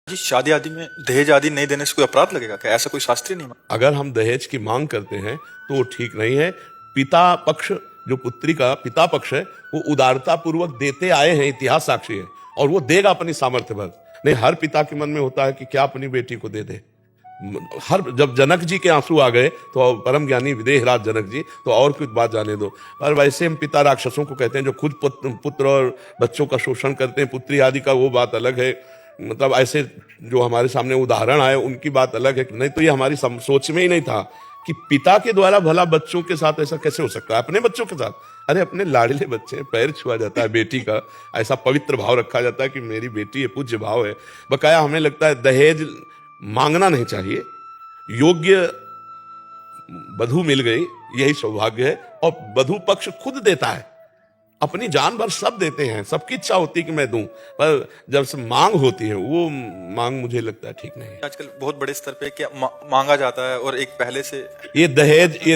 जी, शादी आदि में दहेज आदि नहीं देने से कोई अपराध लगेगा क्या? ऐसा कोई शास्त्रीय नियम है? अगर हम दहेज की मांग करते हैं तो वो ठीक नहीं है। पिता पक्ष, जो पुत्री का पिता पक्ष है, वो उदारता पूर्वक देते आए हैं, इतिहास साक्षी है, और वो देगा अपनी सामर्थ्य भर। नहीं, हर पिता के मन में होता है कि क्या अपनी बेटी को दे दे। हर जब जनक जी के आंसू आ गए तो परम ज्ञानी विदेहराज जनक जी, तो और कुछ बात जाने दो। पर वैसे हम पिता राक्षसों को कहते हैं जो खुद पुत्र और बच्चों का शोषण करते हैं, पुत्री आदि का, वो बात अलग है। मतलब ऐसे जो हमारे सामने उदाहरण आए उनकी बात अलग है। नहीं तो ये हमारी सोच में ही नहीं था कि पिता के द्वारा भला बच्चों के साथ ऐसा कैसे हो सकता है, अपने बच्चों के साथ। अरे अपने लाडले बच्चे, पैर छुआ जाता है बेटी का, ऐसा पवित्र भाव रखा जाता है कि मेरी बेटी है, पूज्य भाव है। बकाया हमें लगता है दहेज मांगना नहीं चाहिए। योग्य वधू मिल गई, यही सौभाग्य है। और वधू पक्ष खुद देता है, अपनी जान भर सब देते हैं, सबकी इच्छा होती है कि मैं दूं, पर जब से मांग होती है वो मांग मुझे लगता है ठीक नहीं है। आजकल बहुत बड़े स्तर पे क्या मांगा जाता है, और एक पहले से ये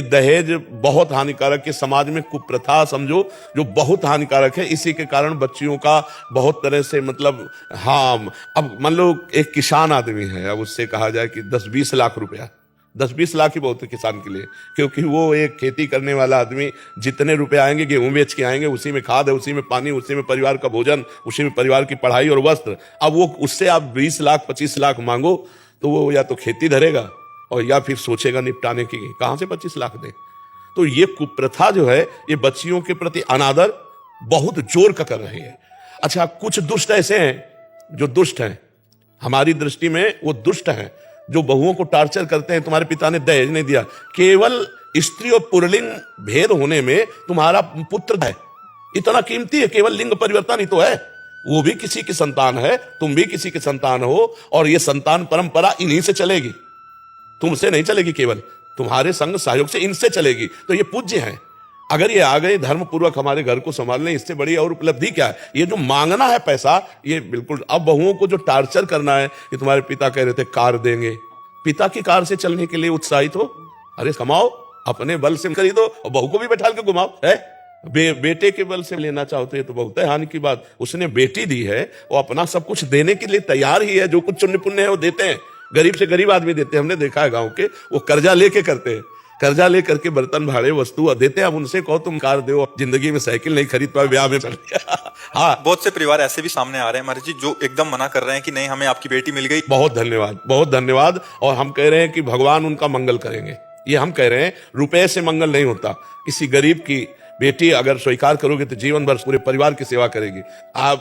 दहेज बहुत हानिकारक है। समाज में कुप्रथा समझो जो बहुत हानिकारक है। इसी के कारण बच्चियों का बहुत तरह से मतलब, हाँ, अब मान लो एक किसान आदमी है, अब उससे कहा जाए कि 10-20 लाख रुपया, 10-20 लाख ही बहुत है किसान के लिए, क्योंकि वो एक खेती करने वाला आदमी, जितने रुपए आएंगे गेहूं बेच के आएंगे, उसी में खाद है, उसी में पानी, उसी में परिवार का भोजन, उसी में परिवार की पढ़ाई और वस्त्र। अब वो उससे आप 20 लाख 25 लाख मांगो तो वो या तो खेती धरेगा और या फिर सोचेगा निपटाने की, कहां से 25 लाख दे। तो ये कुप्रथा जो है, ये बच्चियों के प्रति अनादर बहुत जोर का कर रही है। अच्छा, कुछ दुष्ट ऐसे हैं जो दुष्ट हैं, हमारी दृष्टि में वो दुष्ट हैं, जो बहुओं को टार्चर करते हैं। तुम्हारे पिता ने दहेज नहीं दिया, केवल स्त्री और पुरलिंग भेद होने में तुम्हारा पुत्र है, इतना कीमती है, केवल लिंग परिवर्तन ही तो है। वो भी किसी की संतान है, तुम भी किसी की संतान हो, और ये संतान परंपरा इन्हीं से चलेगी, तुमसे नहीं चलेगी, केवल तुम्हारे संग सहयोग से इनसे चलेगी। तो ये पूज्य हैं। अगर ये आ गए धर्म पूर्वक हमारे घर को संभालने, इससे बड़ी और उपलब्धि क्या है। ये जो मांगना है पैसा, ये बिल्कुल। अब बहुओं को जो टार्चर करना है कि तुम्हारे पिता कह रहे थे कार देंगे, पिता की कार से चलने के लिए उत्साहित हो, अरे कमाओ, अपने बल से खरीदो और बहू को भी बैठा के घुमाओ। है बेटे के बल से लेना चाहते हैं तो बहुत है हानि की बात। उसने बेटी दी है, वो अपना सब कुछ देने के लिए तैयार ही है, जो कुछ चुन्नी पुण्य है वो देते हैं, गरीब से गरीब आदमी देते हैं। हमने देखा है गांव के, वो कर्जा लेके करते हैं, कर्जा लेकर के बर्तन भाड़े वस्तु देते हैं। अब उनसे कहो तुम कार दो, जिंदगी में साइकिल नहीं खरीद पाए, ब्याह में चल गया। हाँ, बहुत से परिवार ऐसे भी सामने आ रहे हैं हमारे जी, जो एकदम मना कर रहे हैं कि नहीं, हमें आपकी बेटी मिल गई। बहुत धन्यवाद, बहुत धन्यवाद। और हम कह रहे हैं कि भगवान उनका मंगल करेंगे, ये हम कह रहे हैं। रुपए से मंगल नहीं होता। किसी गरीब की बेटी अगर स्वीकार करोगे तो जीवन भर पूरे परिवार की सेवा करेगी।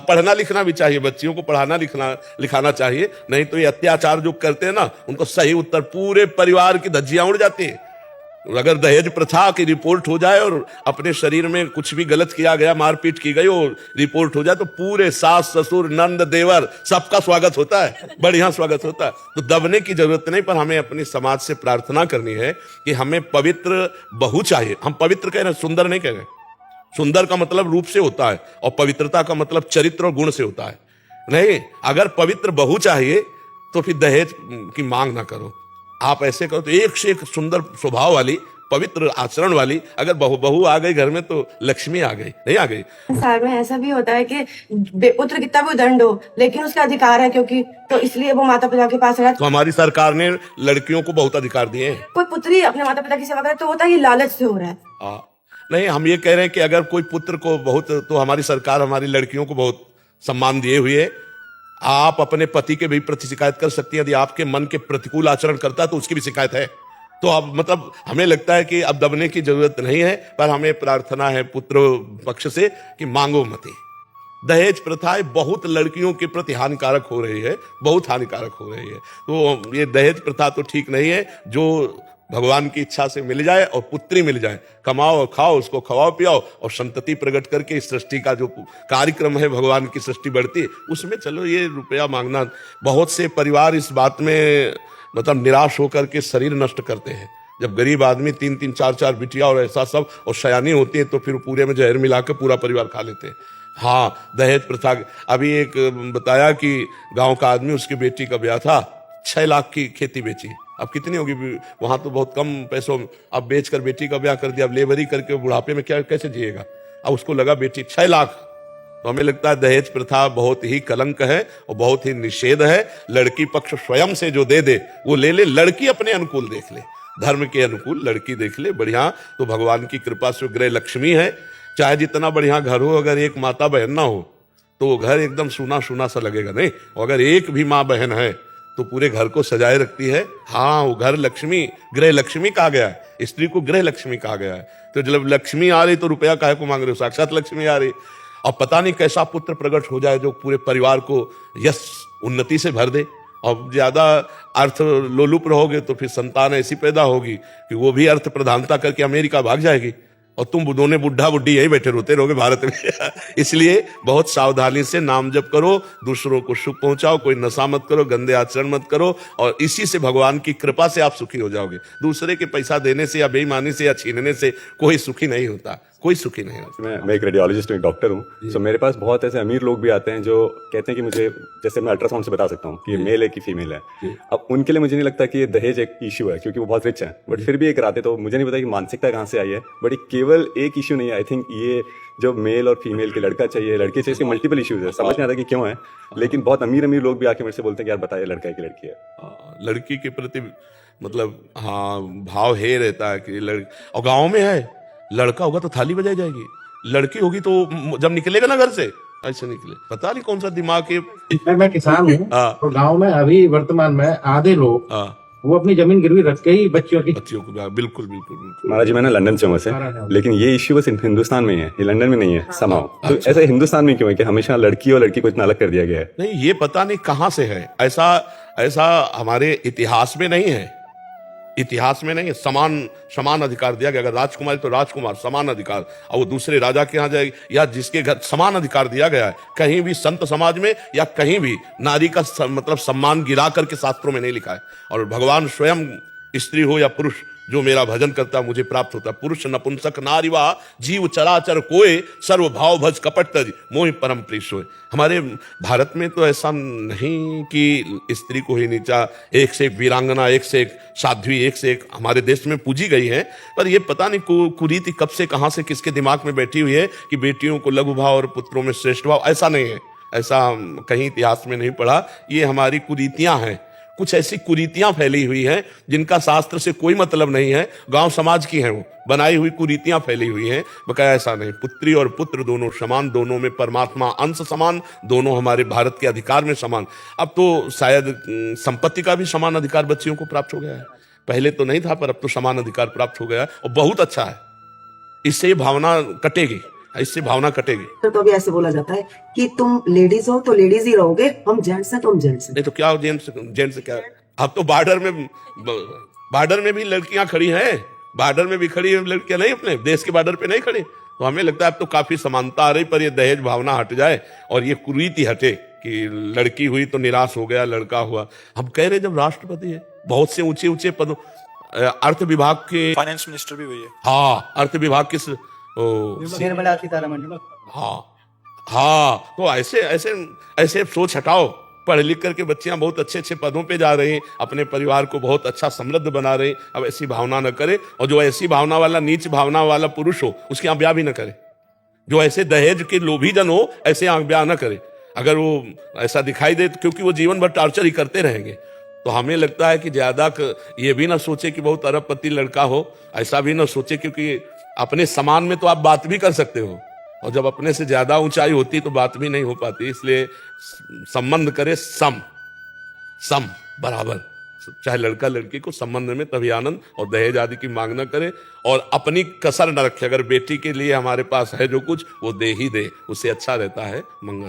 पढ़ना लिखना भी चाहिए, बच्चियों को पढ़ाना लिखाना चाहिए, नहीं तो ये अत्याचार जो करते हैं ना, उनको सही उत्तर, पूरे परिवार की धज्जियां उड़ जाती है। अगर दहेज प्रथा की रिपोर्ट हो जाए और अपने शरीर में कुछ भी गलत किया गया, मारपीट की गई और रिपोर्ट हो जाए, तो पूरे सास ससुर नंद देवर सबका स्वागत होता है, बढ़िया स्वागत होता है। तो दबने की जरूरत नहीं, पर हमें अपने समाज से प्रार्थना करनी है कि हमें पवित्र बहू चाहिए। हम पवित्र कह रहे हैं, सुंदर नहीं कह रहे। सुंदर का मतलब रूप से होता है और पवित्रता का मतलब चरित्र और गुण से होता है। नहीं, अगर पवित्र बहू चाहिए तो फिर दहेज की मांग ना करो। आप ऐसे करो तो एक से एक सुंदर स्वभाव वाली, पवित्र आचरण वाली अगर बहू आ गई घर में तो लक्ष्मी आ गई, नहीं आ गई। संसार में ऐसा भी होता है कि पुत्र कितना भी दंड हो, लेकिन उसका अधिकार है, क्योंकि तो इसलिए वो माता पिता के पास रहा। तो हमारी सरकार ने लड़कियों को बहुत अधिकार दिए हैं। कोई पुत्री अपने माता पिता की सेवा करे तो होता है, ये लालच से हो रहा है। नहीं, हम ये कह रहे हैं कि अगर कोई पुत्र को बहुत, तो हमारी सरकार हमारी लड़कियों को बहुत सम्मान दिए हुए है। आप अपने पति के भी प्रति शिकायत कर सकती हैं, यदि आपके मन के प्रतिकूल आचरण करता है तो उसकी भी शिकायत है। तो अब मतलब हमें लगता है कि अब दबने की जरूरत नहीं है, पर हमें प्रार्थना है पुत्र पक्ष से कि मांगो मती। दहेज प्रथाएं बहुत लड़कियों के प्रति हानिकारक हो रही है, बहुत हानिकारक हो रही है। तो ये दहेज प्रथा तो ठीक नहीं है। जो भगवान की इच्छा से मिल जाए और पुत्री मिल जाए, कमाओ और खाओ, उसको खवाओ पियाओ और संतति प्रकट करके इस सृष्टि का जो कार्यक्रम है, भगवान की सृष्टि बढ़ती, उसमें चलो ये रुपया मांगना। बहुत से परिवार इस बात में मतलब निराश होकर के शरीर नष्ट करते हैं। जब गरीब आदमी 3-3 4-4 बिटिया और ऐसा सब और शयानी होती है तो फिर पूरे में जहर मिला के पूरा परिवार खा लेते हैं। हाँ, दहेज प्रथा। अभी एक बताया कि गांव का आदमी, उसकी बेटी का ब्याह था, 6 लाख की खेती बेची। अब कितनी होगी वहां, तो बहुत कम पैसों में अब बेचकर बेटी का ब्याह कर दिया। अब लेबरी करके बुढ़ापे में क्या कैसे जिएगा। अब उसको लगा बेटी 6 लाख तो हमें लगता है दहेज प्रथा बहुत ही कलंक है और बहुत ही निषेध है। लड़की पक्ष स्वयं से जो दे दे वो ले ले, लड़की अपने अनुकूल देख ले, धर्म के अनुकूल लड़की देख ले, बढ़िया। तो भगवान की कृपा से गृह लक्ष्मी है। चाहे जितना बढ़िया घर हो, अगर एक माता बहन ना हो तो वो घर एकदम सूना सूना सा लगेगा, नहीं। और अगर एक भी माँ बहन है तो पूरे घर को सजाए रखती है। हाँ, वो घर लक्ष्मी, गृह लक्ष्मी कहा गया है, स्त्री को गृह लक्ष्मी कहा गया है। तो जब लक्ष्मी आ रही तो रुपया काहे को मांग रहे हो, साक्षात लक्ष्मी आ रही। और पता नहीं कैसा पुत्र प्रकट हो जाए जो पूरे परिवार को यश उन्नति से भर दे। और ज्यादा अर्थ लोलुप रहोगे तो फिर संतान ऐसी पैदा होगी कि वो भी अर्थ प्रधानता करके अमेरिका भाग जाएगी और तुम दोनों बुढ़ा बुढ़ी यही बैठे रोते रहोगे भारत में। इसलिए बहुत सावधानी से नाम जप करो, दूसरों को सुख पहुंचाओ, कोई नशा मत करो, गंदे आचरण मत करो, और इसी से भगवान की कृपा से आप सुखी हो जाओगे। दूसरे के पैसा देने से या बेईमानी से या छीनने से कोई सुखी नहीं होता, कोई सुखी नहीं होता। मैं एक रेडियोलॉजिस्ट हूँ, एक डॉक्टर हूँ। सो मेरे पास बहुत ऐसे अमीर लोग भी आते हैं जो कहते हैं कि मुझे, जैसे मैं अल्ट्रासाउंड से बता सकता हूँ कि ये मेल है कि फीमेल है। अब उनके लिए मुझे नहीं लगता कि ये दहेज एक इशू है, क्योंकि वो बहुत रिच है, बट फिर भी ये कराते। तो मुझे नहीं पता कि मानसिकता कहाँ से आई है, बट केवल एक इशू नहीं है। आई थिंक ये जो मेल और फीमेल के, लड़का चाहिए लड़की चाहिए, इसके मल्टीपल इश्यूज है। समझ नहीं आता कि क्यों है, लेकिन बहुत अमीर अमीर लोग भी आके मेरे से बोलते हैं कि यार बताइए लड़का है कि लड़की है। लड़की के प्रति मतलब हाँ भाव है रहता है कि और गाँव में है, लड़का होगा तो थाली बजाई जाएगी, लड़की होगी तो जब निकलेगा ना घर से ऐसे निकले। पता नहीं कौन सा दिमाग है। मैं किसान हूँ, तो गांव में अभी वर्तमान में आधे लोग वो अपनी जमीन गिरवी रख के ही बच्चियों को बिल्कुल बिल्कुल बिल्कुल। महाराज जी मैं ना लंदन से हूँ वैसे, लेकिन ये इश्यू बस हिंदुस्तान में ही है, ये लंदन में नहीं है समाओ। तो ऐसा हिंदुस्तान में क्यों है कि हमेशा लड़की और लड़की को इतना अलग कर दिया गया है? नहीं, ये पता नहीं कहाँ से है, ऐसा हमारे इतिहास में नहीं है, इतिहास में नहीं है। समान अधिकार दिया गया, अगर राजकुमारी तो राजकुमार समान अधिकार, और वो दूसरे राजा के यहाँ जाएगी या जिसके घर समान अधिकार दिया गया है। कहीं भी संत समाज में या कहीं भी नारी का मतलब सम्मान गिरा करके शास्त्रों में नहीं लिखा है। और भगवान स्वयं, स्त्री हो या पुरुष, जो मेरा भजन करता मुझे प्राप्त होता। पुरुष नपुंसक नारीवा जीव चराचर कोय, सर्व भाव भज कपट तज मोहि परम प्रिय सोय। हमारे भारत में तो ऐसा नहीं कि स्त्री को ही नीचा, एक से एक वीरांगना, एक से एक साध्वी, एक से एक हमारे देश में पूजी गई है। पर ये पता नहीं कुरीति कब से कहां से किसके दिमाग में बैठी हुई है कि बेटियों को लघु भाव और पुत्रों में श्रेष्ठ भाव। ऐसा नहीं है, ऐसा कहीं इतिहास में नहीं पढ़ा। ये हमारी कुरीतियां हैं, कुछ ऐसी कुरीतियां फैली हुई हैं जिनका शास्त्र से कोई मतलब नहीं है, गांव समाज की हैं, वो बनाई हुई कुरीतियां फैली हुई हैं। बकाया ऐसा नहीं, पुत्री और पुत्र दोनों समान, दोनों में परमात्मा अंश समान, दोनों हमारे भारत के अधिकार में समान। अब तो शायद संपत्ति का भी समान अधिकार बच्चियों को प्राप्त हो गया है, पहले तो नहीं था, पर अब तो समान अधिकार प्राप्त हो गया और बहुत अच्छा है। इससे ये भावना कटेगी, इससे भावना कटेगी। तो अभी ऐसे बोला जाता है कि तुम लेडीज हो तो लेडीज ही रहोगे, हम जेंट्स हैं तो हम जेंट्स हैं। नहीं तो क्या जेंट्स क्या? अब तो बॉर्डर में भी लड़कियां खड़ी हैं, बॉर्डर में भी खड़ी है लड़कियां, नहीं अपने देश के बॉर्डर पे नहीं खड़ी। तो हमें लगता है अब तो काफी समानता आ रही, पर ये दहेज भावना हट जाए और ये कुरीति हटे कि लड़की हुई तो निराश हो गया, लड़का हुआ। हम कह रहे जब राष्ट्रपति है, बहुत से ऊंचे ऊंचे पदों, अर्थ विभाग के फाइनेंस मिनिस्टर भी वही है। हाँ, अर्थ विभाग के हाँ, तो ऐसे सोच हटाओ। पढ़ लिख करके बच्चियां बहुत अच्छे अच्छे पदों पे जा रही हैं, अपने परिवार को बहुत अच्छा समृद्ध बना रही। अब ऐसी भावना न करे, और जो ऐसी भावना वाला, नीच भावना वाला पुरुष हो उसके यहाँ ब्याह भी न करे। जो ऐसे दहेज के लोभी जन हो ऐसे यहाँ ब्याह न करे। अगर वो ऐसा दिखाई दे तो क्योंकि वो जीवन भर टार्चर ही करते रहेंगे। तो हमें लगता है कि ज्यादा ये भी ना सोचे कि बहुत अरबपति लड़का हो, ऐसा भी ना सोचे, क्योंकि अपने समान में तो आप बात भी कर सकते हो, और जब अपने से ज्यादा ऊंचाई होती तो बात भी नहीं हो पाती। इसलिए संबंध करे सम बराबर, चाहे लड़का लड़की को संबंध में तभी आनंद, और दहेज आदि की मांग न करे और अपनी कसर न रखे। अगर बेटी के लिए हमारे पास है जो कुछ वो दे ही दे, उससे अच्छा रहता है मंगल।